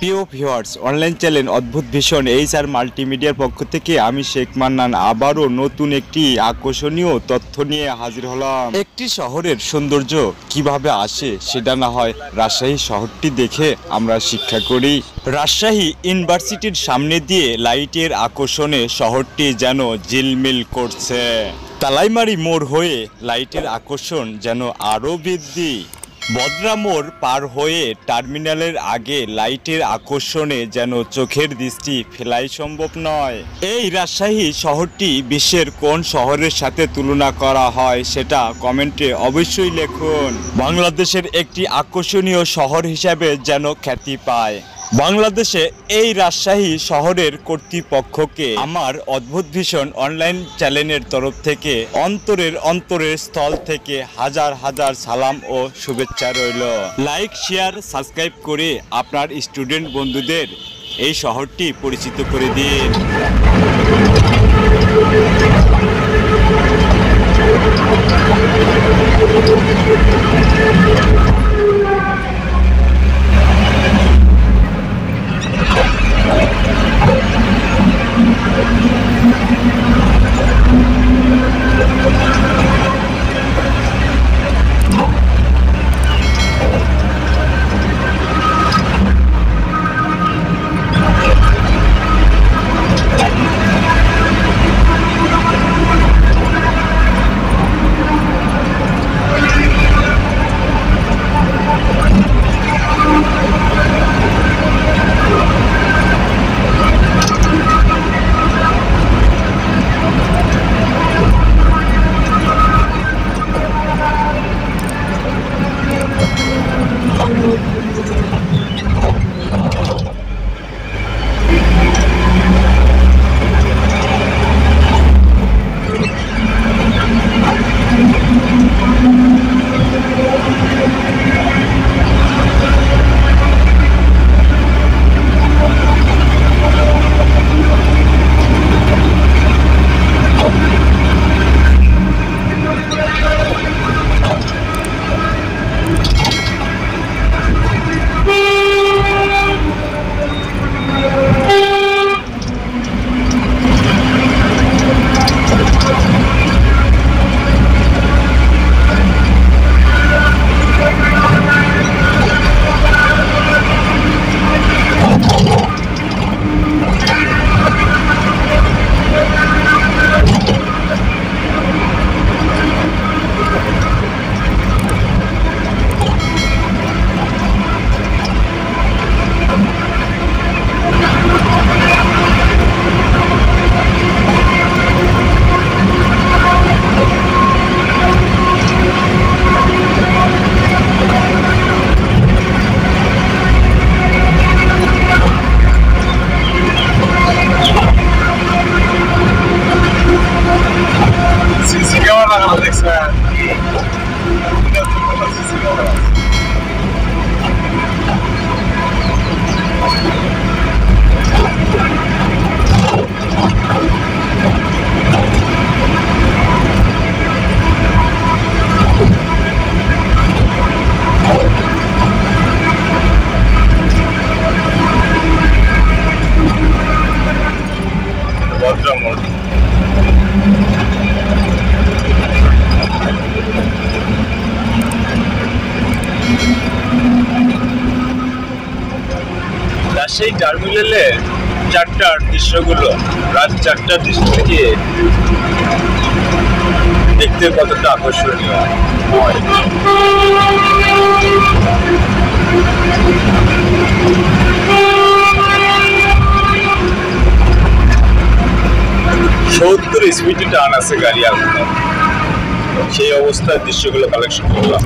প্রিয় viewers, online channel অদ্ভুত vision HR মাল্টিমিডিয়ার পক্ষ থেকে আমি শেখ মান্নান আবারও নতুন একটি আকর্ষণীয় তথ্য নিয়ে হাজির হলাম। একটি শহরের সৌন্দর্য কিভাবে আসে সেটা না হয় রাজশাহী শহরটি দেখে আমরা শিক্ষা করি। রাজশাহী ইউনিভার্সিটির সামনে দিয়ে লাইটের আকর্ষণে শহরটি যেন ঝিলমিল করছে। তালাইমারি মোড় হয়ে লাইটের আকর্ষণ যেন আরও বৃদ্ধি। বদরা মোড় পার হয়ে টার্মিনালের আগে লাইটের আকর্ষণে যেন চোখের দৃষ্টি ফেলাই সম্ভব নয়। এই রাজশাহী শহরটি বিশ্বের কোন শহরের সাথে তুলনা করা হয় সেটা কমেন্টে অবশ্যই লিখুন। বাংলাদেশের একটি আকর্ষণীয় শহর হিসাবে যেন খ্যাতি পায়। বাংলাদেশে এই রাজশাহী শহরের কর্তৃপক্ষকে আমার অদ্ভুত ভিশন অনলাইন চ্যানেলের তরফ থেকে অন্তরের স্থল থেকে হাজার হাজার সালাম ও শুভেচ্ছা রইল। লাইক, শেয়ার, সাবস্ক্রাইব করে আপনার স্টুডেন্ট বন্ধুদের এই শহরটি পরিচিত করে দিন। সেই টার্মিনালে চারটার দৃশ্যগুলো রাত 4টার দৃশ্য থেকে দেখতে কতটা আকর্ষণীয় হয়। 70 স্পিডে টান আছে গাড়ি আপনার, সেই অবস্থায় দৃশ্যগুলো কালেকশন করলাম।